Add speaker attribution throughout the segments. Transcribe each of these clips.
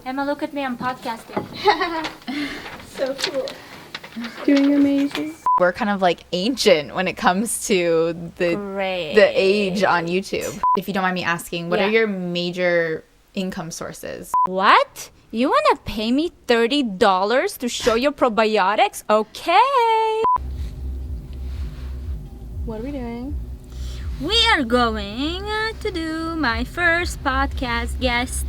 Speaker 1: Emma, look at me, I'm podcasting.
Speaker 2: So cool.
Speaker 3: Doing amazing.
Speaker 4: We're kind of like ancient when it comes to the age on YouTube. If you don't mind me asking, what are your major income sources?
Speaker 1: What? You wanna pay me $30 to show your probiotics? Okay.
Speaker 3: What are we doing?
Speaker 1: We are going to do my first podcast guest.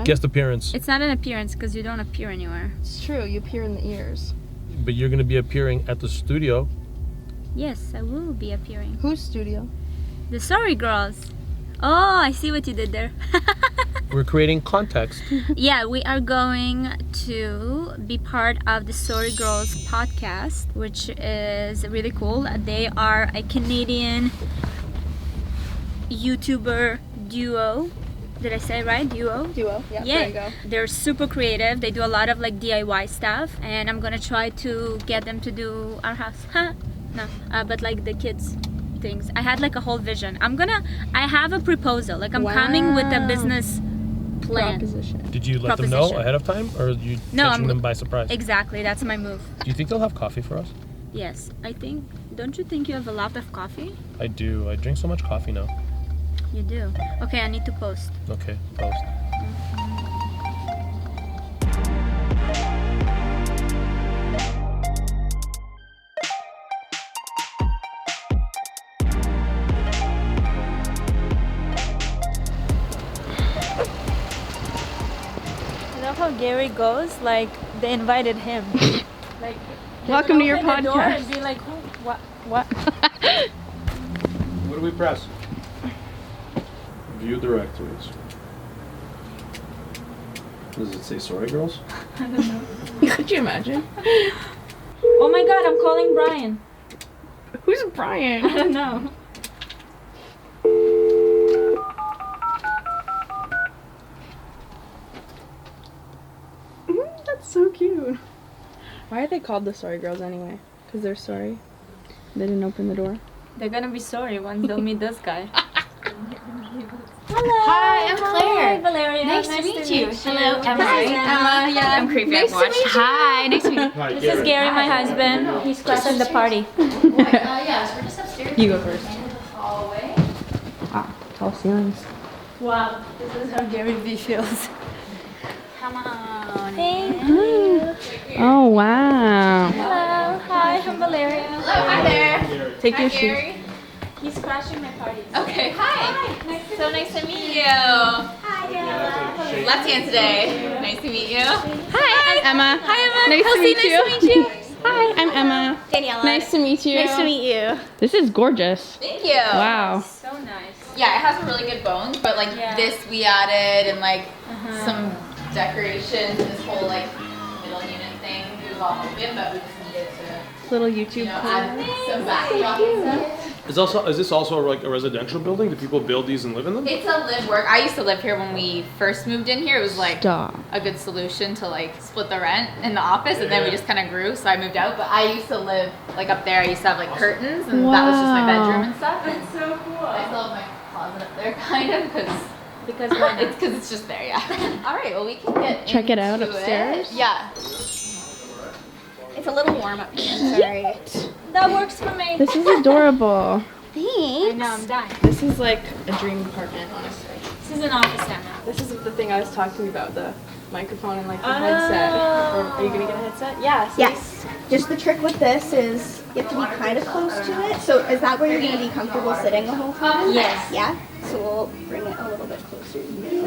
Speaker 5: Guest appearance.
Speaker 1: It's not an appearance because you don't appear anywhere.
Speaker 3: It's true, you appear in the ears.
Speaker 5: But you're going to be appearing at the studio.
Speaker 1: Yes, I will be appearing.
Speaker 3: Whose studio?
Speaker 1: The Sorry Girls. Oh, I see what you did there.
Speaker 5: We're creating context.
Speaker 1: Yeah, we are going to be part of the Sorry Girls podcast, which is really cool. They are a Canadian YouTuber duo. Did I say it right? Duo?
Speaker 3: Duo, yeah, there you go.
Speaker 1: They're super creative. They do a lot of like DIY stuff, and I'm gonna try to get them to do our house. But like the kids things. I had like a whole vision. I have a proposal. Like I'm coming with a business plan.
Speaker 3: Proposition.
Speaker 5: Did you let them know ahead of time, or are you catching them by surprise?
Speaker 1: Exactly, that's my move.
Speaker 5: Do you think they'll have coffee for us?
Speaker 1: Yes, I think. Don't you think you have a lot of coffee?
Speaker 5: I do. I drink so much coffee now.
Speaker 1: You do. Okay, I need to post.
Speaker 5: Okay, post.
Speaker 1: You know how Gary goes? Like they invited him. Like
Speaker 3: Welcome to your
Speaker 1: open the door
Speaker 3: podcast.
Speaker 1: and be like, who? What?
Speaker 5: What do we press? View directories. Does it say sorry girls?
Speaker 3: Could you imagine?
Speaker 1: Oh my God! I'm calling Brian.
Speaker 3: Who's Brian?
Speaker 1: I don't know.
Speaker 3: That's so cute. Why are they called the Sorry Girls anyway? Because they're sorry. They didn't open the door.
Speaker 1: They're gonna be sorry once they'll meet this guy.
Speaker 6: Hello. Hi, I'm Claire.
Speaker 1: Hi, Valeria.
Speaker 6: Nice to meet you. Hello,
Speaker 1: Emma.
Speaker 6: Hi, Emma. Yeah, I'm creepy. Nice to meet you. Hi, nice to meet you.
Speaker 1: This is Gary, my husband. He's crashing the party.
Speaker 6: Yeah, so we're just upstairs.
Speaker 3: You go first.
Speaker 6: In the hallway.
Speaker 3: Ah, tall ceilings.
Speaker 1: Wow, this is how Gary V feels.
Speaker 6: Come on.
Speaker 1: Thank you.
Speaker 3: Oh, wow.
Speaker 1: Hello. Hi, I'm Valeria.
Speaker 6: Hello, hi there.
Speaker 3: Take your
Speaker 6: Gary.
Speaker 3: shoes.
Speaker 1: He's crashing my party.
Speaker 6: Okay, hi. So nice to meet you. Hi, Left hand today. Nice to meet you.
Speaker 3: Hi, I'm Emma.
Speaker 6: Hi, Emma.
Speaker 3: Nice to
Speaker 6: Kelsey,
Speaker 3: meet you.
Speaker 6: Nice to meet you.
Speaker 3: Hi, I'm Emma.
Speaker 6: Daniela.
Speaker 3: Nice to meet you.
Speaker 6: Nice to meet you.
Speaker 3: This is gorgeous.
Speaker 6: Thank you.
Speaker 3: Wow.
Speaker 1: So nice.
Speaker 6: Yeah, it has some really good bones, but like this we added and like some decorations and this whole like middle unit thing. It was all open, but we just needed to
Speaker 3: Little YouTube
Speaker 6: add some backdrop and stuff.
Speaker 5: Is this also like a residential building? Do people build these and live in them?
Speaker 6: It's a live work. I used to live here when we first moved in here. It was like
Speaker 3: Stop.
Speaker 6: a good solution to like split the rent in the office, and then we just kind of grew. So I moved out. But I used to live like up there. I used to have like curtains, and that was just my bedroom and stuff.
Speaker 1: That's so cool.
Speaker 6: I still have my closet up there, kind of,
Speaker 1: Because why not?
Speaker 6: it's just there. Yeah. All right. Well, we can get
Speaker 3: Check it out
Speaker 6: into
Speaker 3: upstairs?
Speaker 6: Yeah. It's a little warm up here. Sorry.
Speaker 1: That works for me.
Speaker 3: This is adorable.
Speaker 1: I know, I'm dying.
Speaker 3: This is like a dream apartment, honestly.
Speaker 1: This is an office time now.
Speaker 3: This is the thing I was talking about, the microphone and like the headset. Are you gonna get a headset? Yeah. So
Speaker 2: Yes. Just the trick with this is you have to be kind of close to it. So is that where you're going to be comfortable sitting the whole time?
Speaker 1: Yes.
Speaker 2: Yeah? So we'll bring it a little bit closer to you.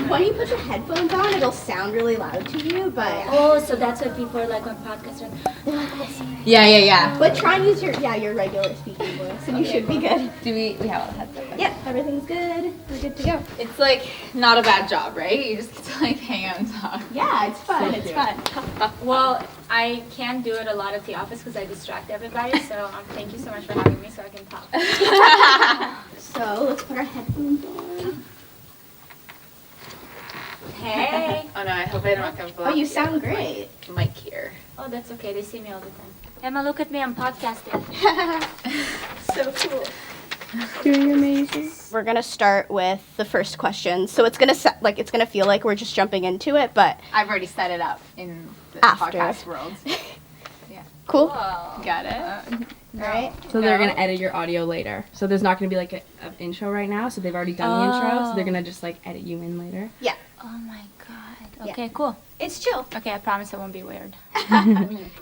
Speaker 2: When you put the headphones on, it'll sound really loud to you, but
Speaker 1: Oh, so that's why people are like on podcasts.
Speaker 2: they're like, "Oh,
Speaker 6: Yeah.
Speaker 2: but try and use your regular speaking voice, and you should be good.
Speaker 6: Do we have a headset?
Speaker 2: Yep, everything's good. We're good to go.
Speaker 6: It's like not a bad job, right? You just get to like hang out and talk.
Speaker 2: Yeah, it's fun. It's fun.
Speaker 1: Well, I can't do it a lot at the office because I distract everybody. So thank you so much for having me so I can talk.
Speaker 2: So let's put our headphones on.
Speaker 1: Hey.
Speaker 6: Oh no, I hope I don't come.
Speaker 2: Oh, you sound great.
Speaker 6: Mic here.
Speaker 1: Oh, that's okay. They see me all the time. Emma, look at me. I'm podcasting.
Speaker 2: So cool.
Speaker 3: Doing amazing.
Speaker 2: We're gonna start with the first question. So it's gonna it's gonna feel like we're just jumping into it, but
Speaker 6: I've already set it up in the
Speaker 2: After.
Speaker 6: podcast world.
Speaker 2: cool.
Speaker 6: Got it.
Speaker 2: Right.
Speaker 3: So they're gonna edit your audio later. So there's not gonna be like an intro right now. So they've already done the intro. So they're gonna just like edit you in later.
Speaker 2: Yeah.
Speaker 1: Oh my god.
Speaker 2: Yeah.
Speaker 1: Okay, cool.
Speaker 2: It's chill.
Speaker 1: Okay, I promise I won't be weird.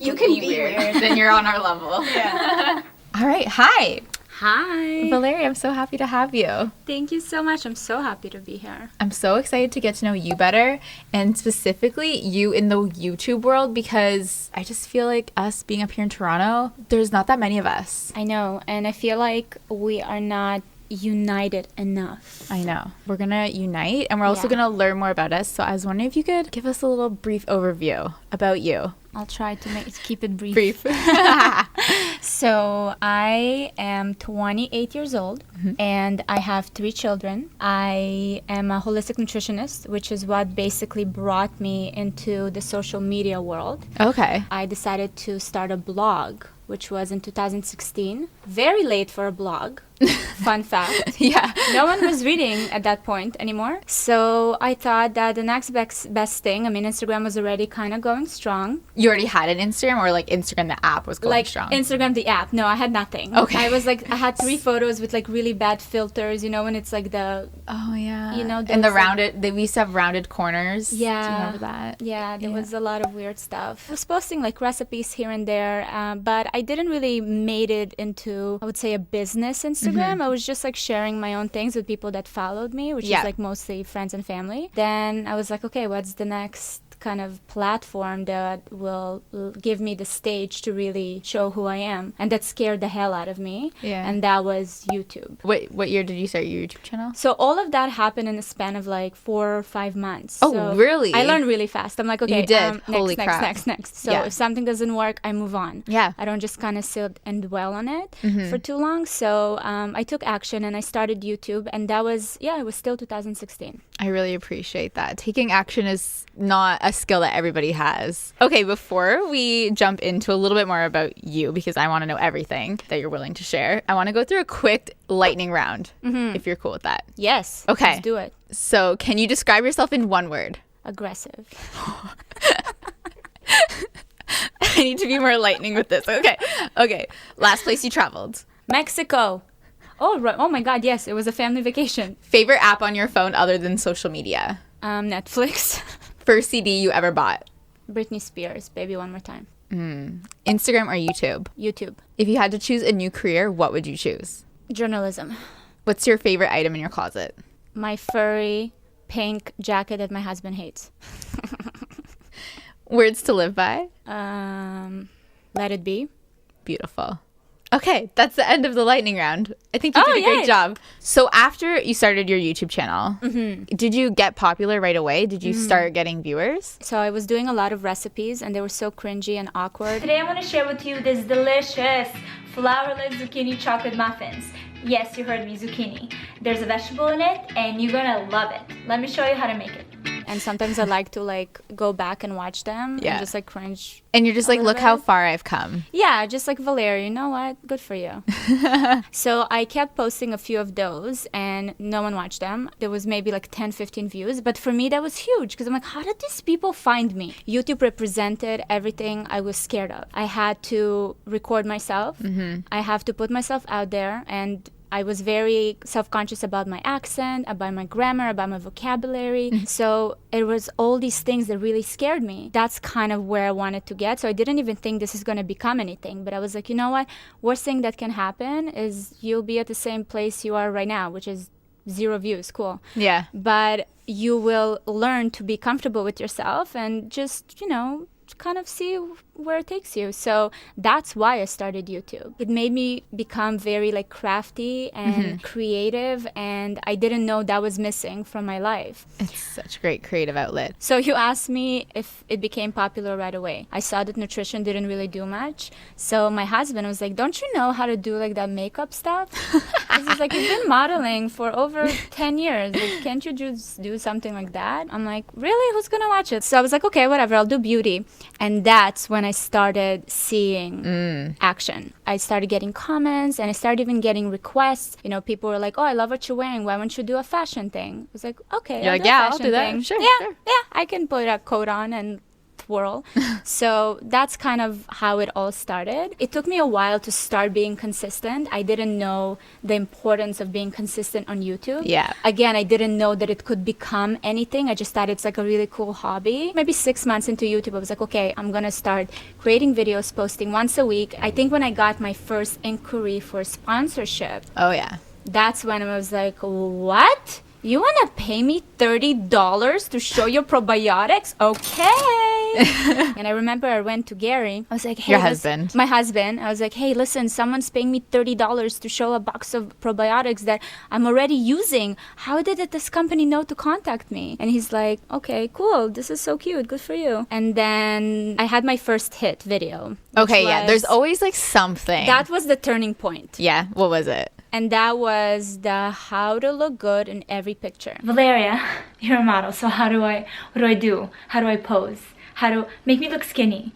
Speaker 2: You can be weird.
Speaker 6: Then you're on our level.
Speaker 2: Yeah.
Speaker 4: All right. Hi,
Speaker 1: Hi.
Speaker 4: Valeria. I'm so happy to have you.
Speaker 1: Thank you so much. I'm so happy to be here.
Speaker 4: I'm so excited to get to know you better, and specifically you in the YouTube world, because I just feel like us being up here in Toronto, there's not that many of us.
Speaker 1: I know, and I feel like we are not united enough.
Speaker 4: I know. We're going to unite, and we're also
Speaker 1: Yeah.
Speaker 4: going to learn more about us. So I was wondering if you could give us a little brief overview about you.
Speaker 1: I'll try to keep it brief.
Speaker 4: Brief.
Speaker 1: So I am 28 years old and I have 3 children. I am a holistic nutritionist, which is what basically brought me into the social media world.
Speaker 4: Okay.
Speaker 1: I decided to start a blog, which was in 2016. Very late for a blog. Fun fact.
Speaker 4: Yeah.
Speaker 1: No one was reading at that point anymore. So I thought that the next best thing, I mean, Instagram was already kind of going strong.
Speaker 4: You already had an Instagram, or like Instagram, the app was going
Speaker 1: Like
Speaker 4: strong?
Speaker 1: Instagram, the app. No, I had nothing.
Speaker 4: Okay.
Speaker 1: I had 3 photos with like really bad filters, you know, when it's like
Speaker 4: Oh, yeah.
Speaker 1: You know,
Speaker 4: and
Speaker 1: there's,
Speaker 4: the
Speaker 1: like-
Speaker 4: rounded, we used to have rounded corners. Do you
Speaker 1: Yeah.
Speaker 4: remember that?
Speaker 1: Yeah, there
Speaker 4: Yeah.
Speaker 1: was a lot of weird stuff. I was posting like recipes here and there, but I didn't really made it into, I would say, a business Instagram. I was just like sharing my own things with people that followed me, which
Speaker 4: Yeah.
Speaker 1: is like mostly friends and family. Then I was like, okay, what's the next kind of platform that will give me the stage to really show who I am? And that scared the hell out of me.
Speaker 4: Yeah.
Speaker 1: And that was YouTube.
Speaker 4: What year did you start your YouTube channel?
Speaker 1: So all of that happened in a span of like 4 or 5 months.
Speaker 4: Oh,
Speaker 1: So
Speaker 4: really?
Speaker 1: I learned really fast. I'm like, okay,
Speaker 4: You did? Holy
Speaker 1: next,
Speaker 4: crap.
Speaker 1: next. So
Speaker 4: Yeah.
Speaker 1: if something doesn't work, I move on.
Speaker 4: Yeah.
Speaker 1: I don't just kind of sit and dwell on it
Speaker 4: Mm-hmm.
Speaker 1: for too long. So I took action and I started YouTube, and that was, it was still 2016.
Speaker 4: I really appreciate that. Taking action is not a skill that everybody has. Okay, before we jump into a little bit more about you, because I want to know everything that you're willing to share, I want to go through a quick lightning round, if you're cool with that.
Speaker 1: Yes.
Speaker 4: Okay.
Speaker 1: Let's do it.
Speaker 4: So, can you describe yourself in one word?
Speaker 1: Aggressive.
Speaker 4: I need to be more lightning with this. Okay. Last place you traveled.
Speaker 1: Mexico. Oh, right. Oh my God. Yes. It was a family vacation.
Speaker 4: Favorite app on your phone other than social media?
Speaker 1: Netflix.
Speaker 4: First CD you ever bought?
Speaker 1: Britney Spears. Baby One More Time.
Speaker 4: Instagram or YouTube?
Speaker 1: YouTube.
Speaker 4: If you had to choose a new career, what would you choose?
Speaker 1: Journalism.
Speaker 4: What's your favorite item in your closet?
Speaker 1: My furry pink jacket that my husband hates.
Speaker 4: Words to live by?
Speaker 1: Let it be.
Speaker 4: Beautiful. Okay, that's the end of the lightning round. I think you did a
Speaker 1: yay.
Speaker 4: great job. So after you started your YouTube channel, did you get popular right away? Did you start getting viewers?
Speaker 1: So I was doing a lot of recipes and they were so cringy and awkward. Today I'm going to share with you this delicious flourless zucchini chocolate muffins. Yes, you heard me, zucchini. There's a vegetable in it and you're going to love it. Let me show you how to make it. And sometimes I like to like go back and watch them
Speaker 4: Yeah.
Speaker 1: and just like cringe.
Speaker 4: And you're just like,
Speaker 1: little
Speaker 4: look how
Speaker 1: bit.
Speaker 4: far I've come.
Speaker 1: Yeah, just like Valeria, you know what? Good for you. So I kept posting a few of those and no one watched them. There was maybe like 10, 15 views. But for me, that was huge because I'm like, how did these people find me? YouTube represented everything I was scared of. I had to record myself. I have to put myself out there, and I was very self-conscious about my accent, about my grammar, about my vocabulary. So it was all these things that really scared me. That's kind of where I wanted to get. So I didn't even think this is going to become anything. But I was like, you know what? Worst thing that can happen is you'll be at the same place you are right now, which is 0 views. Cool.
Speaker 4: Yeah.
Speaker 1: But you will learn to be comfortable with yourself and just, kind of see where it takes you. So that's why I started YouTube. It made me become very like crafty and creative, and I didn't know that was missing from my life.
Speaker 4: It's such a great creative outlet.
Speaker 1: So you asked me if it became popular right away. I saw that nutrition didn't really do much. So my husband was like, don't you know how to do like that makeup stuff? He's like, you've been modeling for over 10 years. Like, can't you just do something like that? I'm like, really? Who's gonna watch it? So I was like, okay, whatever, I'll do beauty. And that's when I started seeing action. I started getting comments and I started even getting requests. You know, people were like, oh, I love what you're wearing. Why don't you do a fashion thing? I was like, okay,
Speaker 4: You're
Speaker 1: I'll
Speaker 4: like,
Speaker 1: do a
Speaker 4: yeah, I'll
Speaker 1: fashion
Speaker 4: do that.
Speaker 1: thing.
Speaker 4: Sure,
Speaker 1: Yeah,
Speaker 4: sure.
Speaker 1: yeah, I can put a coat on and twirl. So that's kind of how it all started. It took me a while to start being consistent. I didn't know the importance of being consistent on YouTube.
Speaker 4: Yeah.
Speaker 1: Again, I didn't know that it could become anything. I just thought it's like a really cool hobby. Maybe 6 months into YouTube, I was like, okay, I'm gonna start creating videos, posting once a week. I think when I got my first inquiry for sponsorship,
Speaker 4: Oh, yeah.
Speaker 1: that's when I was like, what? You want to pay me $30 to show your probiotics? Okay. And I remember I went to Gary. I was like, hey,
Speaker 4: Your husband.
Speaker 1: My husband. I was like, hey, listen, someone's paying me $30 to show a box of probiotics that I'm already using. How did this company know to contact me? And he's like, okay, cool. This is so cute. Good for you. And then I had my first hit video.
Speaker 4: Okay,
Speaker 1: which
Speaker 4: yeah. There's
Speaker 1: was-
Speaker 4: always like something.
Speaker 1: That was the turning point.
Speaker 4: Yeah. What was it?
Speaker 1: And that was the how to look good in every picture. Valeria, you're a model, so what do I do? How do I pose? How to make me look skinny?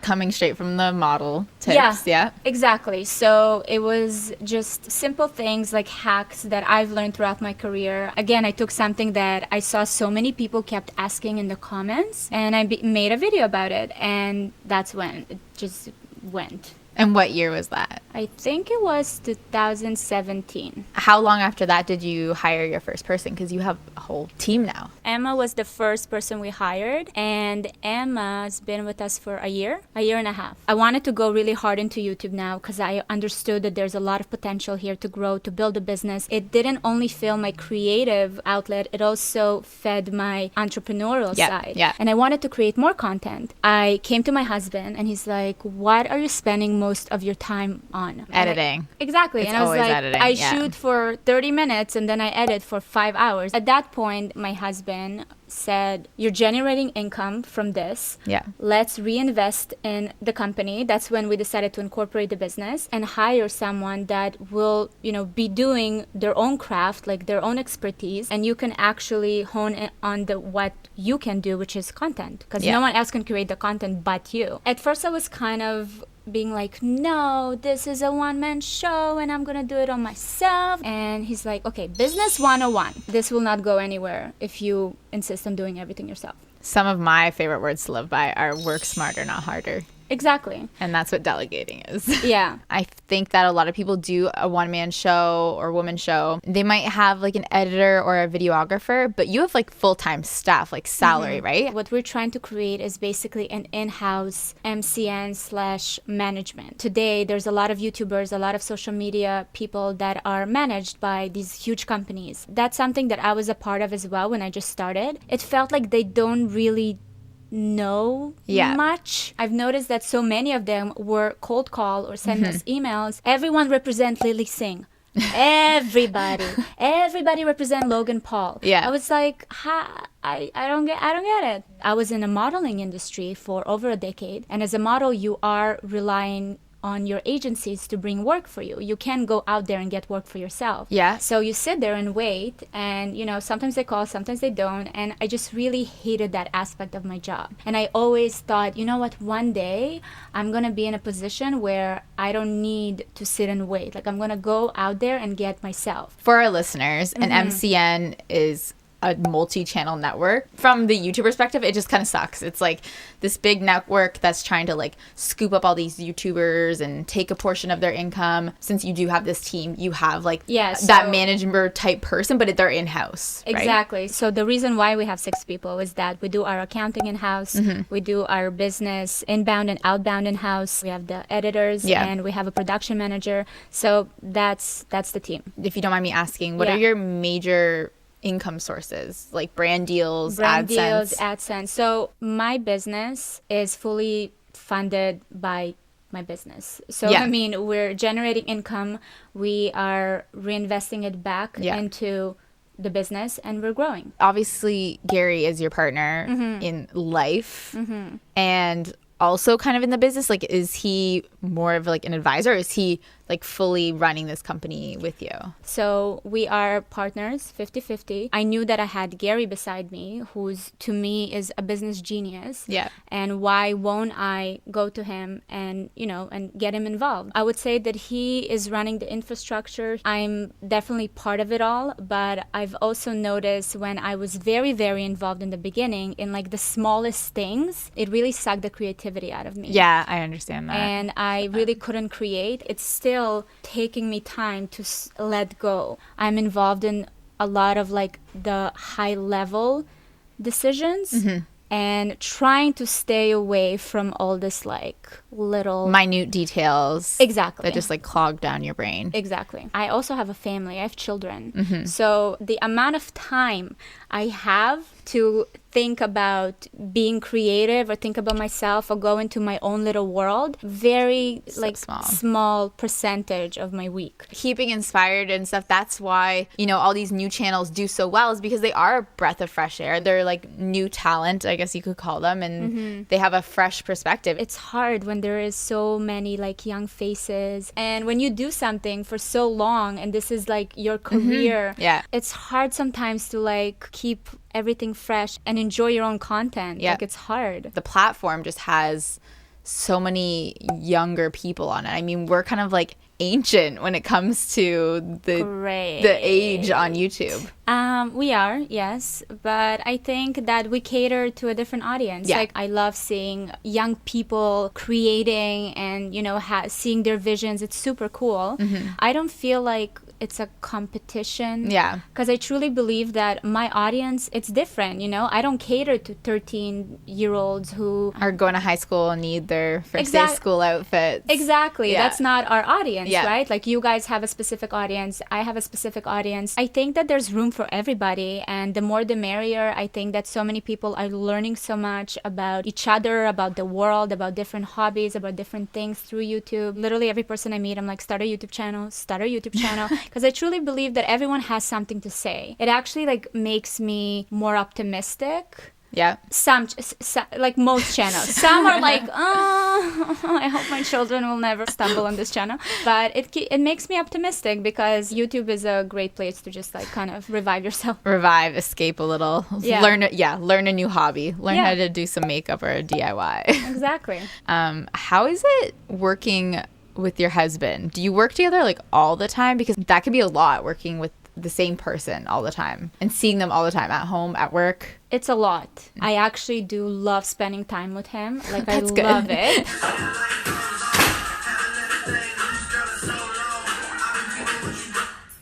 Speaker 4: Coming straight from the model tips. Yeah.
Speaker 1: Exactly. So it was just simple things like hacks that I've learned throughout my career. Again, I took something that I saw so many people kept asking in the comments, and I made a video about it, and that's when it just went.
Speaker 4: And what year was that?
Speaker 1: I think it was 2017.
Speaker 4: How long after that did you hire your first person? Because you have a whole team now.
Speaker 1: Emma was the first person we hired, and Emma's been with us for a year and a half. I wanted to go really hard into YouTube now because I understood that there's a lot of potential here to grow, to build a business. It didn't only fill my creative outlet, it also fed my entrepreneurial side.
Speaker 4: Yeah.
Speaker 1: And I wanted to create more content. I came to my husband and he's like, what are you spending most of your time on?
Speaker 4: Editing.
Speaker 1: Exactly.
Speaker 4: It's
Speaker 1: and I was
Speaker 4: always
Speaker 1: like,
Speaker 4: editing,
Speaker 1: I
Speaker 4: yeah.
Speaker 1: shoot for 30 minutes and then I edit for 5 hours. At that point, my husband said, you're generating income from this.
Speaker 4: Yeah.
Speaker 1: Let's reinvest in the company. That's when we decided to incorporate the business and hire someone that will, be doing their own craft, like their own expertise, and you can actually hone in on what you can do, which is content, because no one else can create the content but you. At first, I was kind of being like, no, this is a one-man show and I'm gonna do it on myself. And he's like, okay, business 101. This will not go anywhere if you insist on doing everything yourself.
Speaker 4: Some of my favorite words to live by are work smarter, not harder.
Speaker 1: Exactly.
Speaker 4: And that's what delegating is.
Speaker 1: Yeah.
Speaker 4: I think that a lot of people do a one-man show or woman show. They might have like an editor or a videographer, but you have like full-time staff, like salary, right?
Speaker 1: What we're trying to create is basically an in-house MCN/management. Today, there's a lot of YouTubers, a lot of social media people that are managed by these huge companies. That's something that I was a part of as well when I just started. It felt like they don't really know much. I've noticed that so many of them were cold call or send us emails. Everyone represent Lily Singh. Everybody represent Logan Paul.
Speaker 4: Yeah.
Speaker 1: I was like, I don't get it. I was in the modeling industry for over a decade, and as a model, you are relying on your agencies to bring work for you. You can't go out there and get work for yourself.
Speaker 4: Yeah.
Speaker 1: So you sit there and wait, and sometimes they call, sometimes they don't, and I just really hated that aspect of my job. And I always thought, one day I'm gonna be in a position where I don't need to sit and wait. Like, I'm gonna go out there and get myself.
Speaker 4: For our listeners, an MCN is a multi-channel network. From the YouTube perspective, it just kind of sucks. It's like this big network that's trying to like scoop up all these YouTubers and take a portion of their income. Since you do have this team, you have like that manager type person, but they're in-house.
Speaker 1: Exactly.
Speaker 4: Right?
Speaker 1: So the reason why we have 6 people is that we do our accounting in-house, we do our business inbound and outbound in-house, we have the editors, and we have a production manager. So that's the team.
Speaker 4: If you don't mind me asking, what are your major income sources, like brand deals, AdSense?
Speaker 1: So my business is fully funded by my business. So we're generating income, we are reinvesting it back into the business, and we're growing.
Speaker 4: Obviously, Gary is your partner in life and also kind of in the business. Like, is he more of like an advisor, or is he like fully running this company with you?
Speaker 1: So we are partners, 50-50. I knew that I had Gary beside me, who's to me is a business genius.
Speaker 4: Yeah.
Speaker 1: And why won't I go to him and, and get him involved? I would say that he is running the infrastructure. I'm definitely part of it all, but I've also noticed when I was very, very involved in the beginning, in like the smallest things, it really sucked the creativity out of me.
Speaker 4: Yeah, I understand that.
Speaker 1: And I really couldn't create. It's still taking me time to let go. I'm involved in a lot of like the high level decisions and trying to stay away from all this like little
Speaker 4: minute details.
Speaker 1: Exactly.
Speaker 4: That just like clog down your brain.
Speaker 1: Exactly. I also have a family. I have children. So the amount of time I have to think about being creative or think about myself or go into my own little world, very
Speaker 4: So
Speaker 1: like
Speaker 4: small.
Speaker 1: small percentage of my week.
Speaker 4: Keeping inspired and stuff, that's why, all these new channels do so well, is because they are a breath of fresh air. They're like new talent, I guess you could call them, and they have a fresh perspective.
Speaker 1: It's hard when there is so many like young faces, and when you do something for so long and this is like your career,
Speaker 4: Yeah.
Speaker 1: it's hard sometimes to like keep everything fresh and enjoy your own content.
Speaker 4: Yeah.
Speaker 1: Like it's hard.
Speaker 4: The platform just has so many younger people on it. I mean, we're kind of like ancient when it comes to the age on YouTube.
Speaker 1: We are, yes, but I think that we cater to a different audience.
Speaker 4: Yeah.
Speaker 1: Like I love seeing young people creating and seeing their visions. It's super cool. I don't feel like it's a competition.
Speaker 4: Yeah.
Speaker 1: Because I truly believe that my audience, it's different, I don't cater to 13-year-olds who
Speaker 4: Are going to high school and need their first day
Speaker 1: Exact-
Speaker 4: school outfits.
Speaker 1: Exactly.
Speaker 4: Yeah.
Speaker 1: That's not our audience,
Speaker 4: Yeah.
Speaker 1: right? Like you guys have a specific audience. I have a specific audience. I think that there's room for everybody, and the more the merrier. I think that so many people are learning so much about each other, about the world, about different hobbies, about different things through YouTube. Literally every person I meet, I'm like, start a YouTube channel, because I truly believe that everyone has something to say. It actually like makes me more optimistic.
Speaker 4: Yeah.
Speaker 1: Some like most channels, some are like, I hope my children will never stumble on this channel, but it makes me optimistic because YouTube is a great place to just like kind of revive yourself.
Speaker 4: Revive, escape a little,
Speaker 1: Yeah.
Speaker 4: learn a new hobby, learn
Speaker 1: Yeah.
Speaker 4: how to do some makeup or a DIY.
Speaker 1: Exactly.
Speaker 4: How is it working with your husband? Do you work together like all the time? Because that could be a lot, working with the same person all the time and seeing them all the time at home, at work.
Speaker 1: It's a lot. I actually do love spending time with him. Like I
Speaker 4: That's good.
Speaker 1: love it.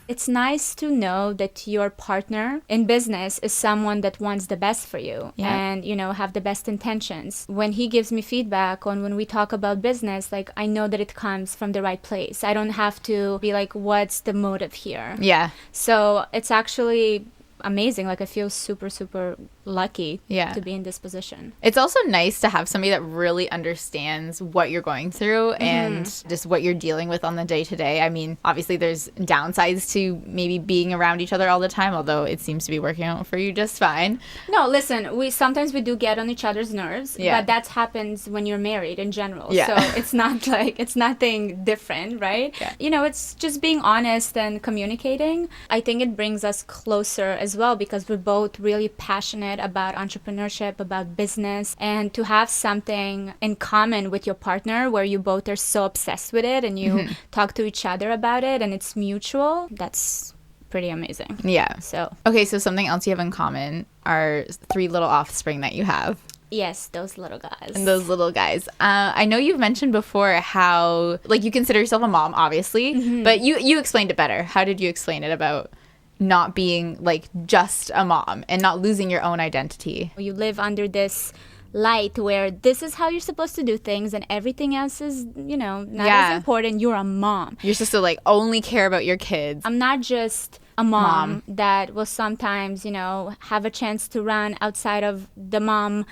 Speaker 1: It's nice to know that your partner in business is someone that wants the best for you and, have the best intentions. When he gives me feedback on when we talk about business, like I know that it comes from the right place. I don't have to be like, what's the motive here?
Speaker 4: Yeah.
Speaker 1: So it's actually amazing. Like I feel super, super lucky to be in this position.
Speaker 4: It's also nice to have somebody that really understands what you're going through and just what you're dealing with on the day to day. I mean, obviously there's downsides to maybe being around each other all the time, although it seems to be working out for you just fine.
Speaker 1: No, listen, we sometimes do get on each other's nerves, but that happens when you're married in general.
Speaker 4: Yeah.
Speaker 1: So it's not like, it's nothing different, right?
Speaker 4: Yeah.
Speaker 1: It's just being honest and communicating. I think it brings us closer as well because we're both really passionate about entrepreneurship, about business, and to have something in common with your partner where you both are so obsessed with it and you talk to each other about it and it's mutual, that's pretty amazing.
Speaker 4: Yeah.
Speaker 1: So
Speaker 4: Okay, so something else you have in common are 3 little offspring that you have.
Speaker 1: yes, those little guys.
Speaker 4: And those little guys. I know you've mentioned before how, like, you consider yourself a mom, obviously, but you explained it better. How did you explain it about not being like just a mom and not losing your own identity?
Speaker 1: You live under this light where this is how you're supposed to do things and everything else is, not as important. You're a mom.
Speaker 4: You're supposed to like only care about your kids.
Speaker 1: I'm not just a mom that will sometimes, have a chance to run outside of the mom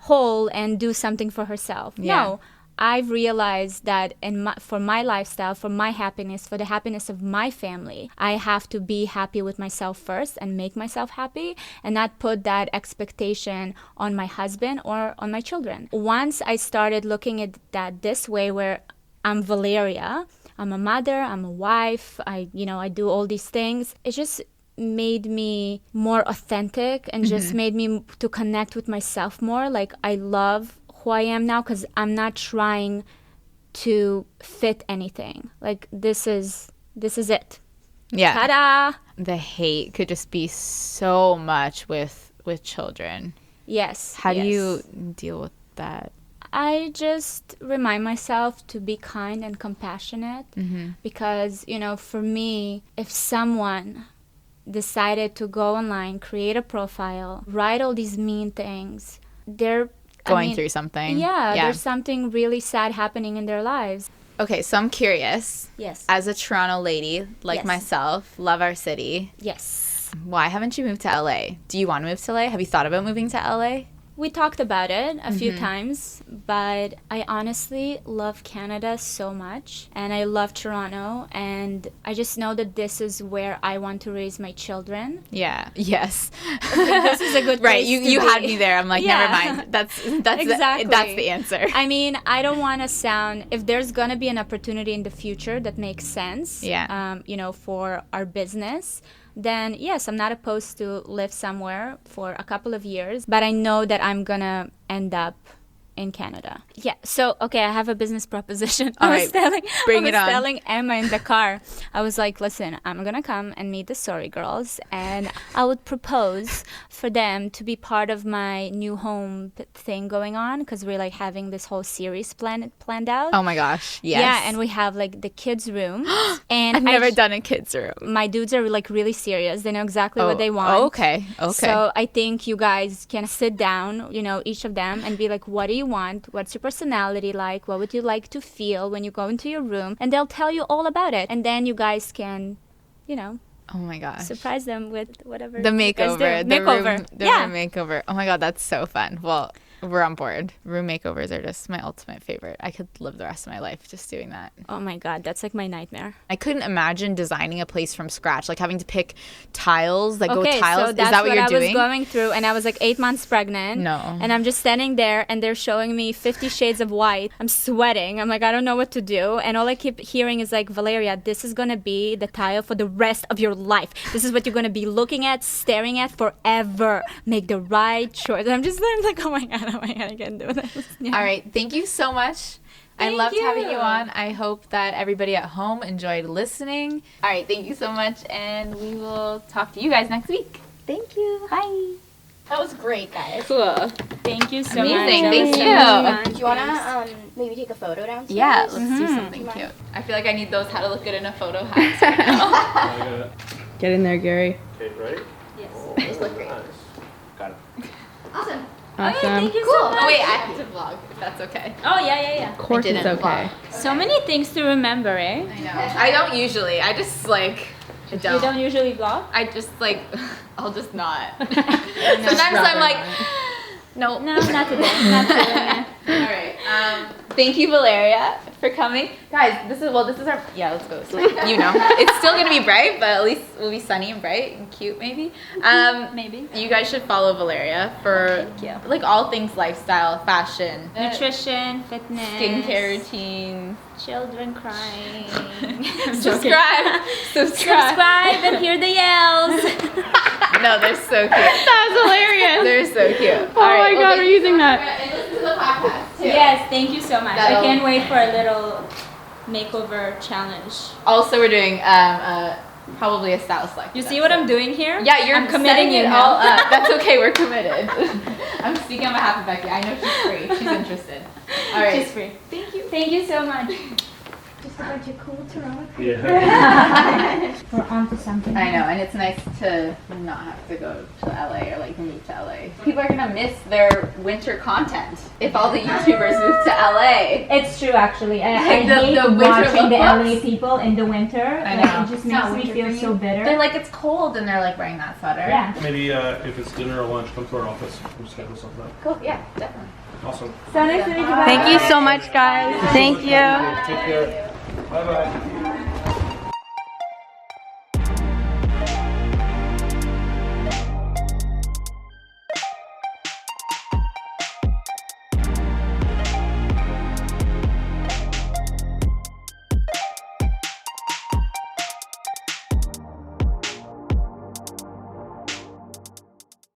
Speaker 1: hole and do something for herself.
Speaker 4: Yeah.
Speaker 1: No. I've realized that for my lifestyle, for my happiness, for the happiness of my family, I have to be happy with myself first and make myself happy and not put that expectation on my husband or on my children. Once I started looking at that this way, where I'm Valeria, I'm a mother, I'm a wife, I do all these things. It just made me more authentic and just made me to connect with myself more. Like, I love who I am now because I'm not trying to fit anything. Like, this is it.
Speaker 4: Yeah.
Speaker 1: Ta-da!
Speaker 4: The hate could just be so much with children.
Speaker 1: Yes.
Speaker 4: How do
Speaker 1: yes.
Speaker 4: you deal with that?
Speaker 1: I just remind myself to be kind and compassionate because, for me, if someone decided to go online, create a profile, write all these mean things, they're
Speaker 4: Going through something.
Speaker 1: Yeah, there's something really sad happening in their lives.
Speaker 4: Okay, so I'm curious.
Speaker 1: Yes.
Speaker 4: As a Toronto lady like
Speaker 1: Yes.
Speaker 4: myself, love our city.
Speaker 1: Yes.
Speaker 4: Why haven't you moved to LA? Do you want to move to LA? Have you thought about moving to LA?
Speaker 1: We talked about it a few times, but I honestly love Canada so much, and I love Toronto, and I just know that this is where I want to raise my children.
Speaker 4: Yeah. Yes.
Speaker 1: This is a good
Speaker 4: Right.
Speaker 1: place
Speaker 4: You
Speaker 1: to
Speaker 4: had
Speaker 1: be.
Speaker 4: me there. I'm like,
Speaker 1: Yeah.
Speaker 4: never mind. That's
Speaker 1: Exactly.
Speaker 4: that's the answer.
Speaker 1: I mean, I don't want to sound, if there's going to be an opportunity in the future that makes sense, for our business, then yes, I'm not opposed to live somewhere for a couple of years, but I know that I'm going to end up in Canada. Yeah, so, okay, I have a business proposition.
Speaker 4: All
Speaker 1: I
Speaker 4: right,
Speaker 1: was telling,
Speaker 4: bring
Speaker 1: I
Speaker 4: it
Speaker 1: was
Speaker 4: on.
Speaker 1: telling Emma in the car, I was like, listen, I'm going to come and meet the Sorry Girls, and I would propose for them to be part of my new home thing going on, because we're like having this whole series planned out.
Speaker 4: Oh my gosh. Yes.
Speaker 1: Yeah, and we have like the kids' room. And
Speaker 4: I've never done a kids room.
Speaker 1: My dudes are like really serious. They know exactly what they want.
Speaker 4: Okay.
Speaker 1: So I think you guys can sit down, each of them, and be like, what do you want? What's your personality like? What would you like to feel when you go into your room? And they'll tell you all about it. And then you guys can,
Speaker 4: Oh my gosh.
Speaker 1: surprise them with whatever.
Speaker 4: The
Speaker 1: you guys do.
Speaker 4: makeover. The
Speaker 1: Makeover.
Speaker 4: room makeover. Oh my god, that's so fun. Well, we're on board. Room makeovers are just my ultimate favorite. I could live the rest of my life just doing that.
Speaker 1: Oh my God, that's like my nightmare.
Speaker 4: I couldn't imagine designing a place from scratch, like having to pick tiles that go with
Speaker 1: Okay,
Speaker 4: tiles.
Speaker 1: so that's
Speaker 4: Is that what you're
Speaker 1: I
Speaker 4: doing?
Speaker 1: was going through, and I was like 8 months pregnant.
Speaker 4: No.
Speaker 1: And I'm just standing there, and they're showing me 50 Shades of White. I'm sweating. I'm like, I don't know what to do. And all I keep hearing is like, Valeria, this is going to be the tile for the rest of your life. This is what you're going to be looking at, staring at forever. Make the right choice. I'm like, oh my God, I can't do this. Yeah.
Speaker 4: All right. Thank you so much. I
Speaker 1: Thank
Speaker 4: loved having
Speaker 1: you.
Speaker 4: you on. I hope that everybody at home enjoyed listening. All right. Thank you so much. And we will talk to you guys next week.
Speaker 1: Thank you.
Speaker 4: Bye.
Speaker 2: That was great, guys.
Speaker 4: Cool.
Speaker 1: Thank you so
Speaker 4: Amazing.
Speaker 1: much.
Speaker 4: Thank
Speaker 1: That was
Speaker 4: you.
Speaker 2: Do you want to maybe take a photo downstairs?
Speaker 4: Yeah, let's do something cute. I feel like I need those how to look good in a photo hats right now.
Speaker 5: I got it.
Speaker 3: Get in there, Gary.
Speaker 5: Okay, right?
Speaker 2: Those look great.
Speaker 5: Nice. Got it.
Speaker 2: Awesome.
Speaker 3: Awesome.
Speaker 1: Thank you
Speaker 2: Cool.
Speaker 1: so much.
Speaker 4: Oh, wait, I have to vlog, if that's okay.
Speaker 1: Oh, yeah.
Speaker 3: Of course it's
Speaker 4: didn't
Speaker 3: okay.
Speaker 1: So many things to remember, eh?
Speaker 4: I know. I don't usually. I just like, I
Speaker 1: You don't usually vlog?
Speaker 4: I just like, I'll just not. Sometimes I'm like, no.
Speaker 1: No, not today. Not today.
Speaker 4: All right. Thank you, Valeria, for coming. Guys, this is our, let's go this way. It's still going to be bright, but at least we'll be sunny and bright and cute maybe.
Speaker 1: Maybe.
Speaker 4: You guys should follow Valeria for
Speaker 1: Thank you.
Speaker 4: like all things lifestyle, fashion,
Speaker 1: Nutrition, fitness.
Speaker 4: skincare routines.
Speaker 1: Children crying.
Speaker 4: Subscribe.
Speaker 1: Subscribe and hear the yells.
Speaker 4: No, they're so cute. That was hilarious. They're so cute.
Speaker 3: Oh my god, we're using that.
Speaker 4: And listen to the podcast too.
Speaker 1: Yes, thank you so much.
Speaker 4: That'll-
Speaker 1: I can't wait for a little makeover challenge.
Speaker 4: Also, we're doing probably a style select.
Speaker 1: You see what I'm doing here?
Speaker 4: Yeah, you're
Speaker 1: I'm committing
Speaker 4: setting
Speaker 1: you
Speaker 4: it
Speaker 1: now.
Speaker 4: all up. That's okay. We're committed. I'm speaking on behalf of Becky. I know she's free. She's interested. All right.
Speaker 1: She's free. Thank you. Thank you so much.
Speaker 2: Just a bunch of cool Toronto.
Speaker 5: Yeah.
Speaker 1: We're on to something.
Speaker 4: I know, and it's nice to not have to go to LA or like move to LA. People are gonna miss their winter content if all the YouTubers move to LA.
Speaker 1: It's true, actually. I
Speaker 4: Like the
Speaker 1: hate
Speaker 4: winter
Speaker 1: watching the
Speaker 4: lookbooks.
Speaker 1: LA people in the winter.
Speaker 4: I
Speaker 1: Like,
Speaker 4: know.
Speaker 1: it just
Speaker 4: It's not
Speaker 1: makes me
Speaker 4: winter
Speaker 1: feel
Speaker 4: for
Speaker 1: so
Speaker 4: you.
Speaker 1: bitter.
Speaker 4: They're like, it's cold, and they're like wearing that sweater.
Speaker 1: Yeah.
Speaker 5: Maybe if it's dinner or lunch, come to our office. We'll schedule something up.
Speaker 4: Cool. Yeah, definitely.
Speaker 5: Awesome.
Speaker 1: So nice to meet you.
Speaker 3: Thank you so much, guys. Thank you.
Speaker 5: Take care. Bye bye.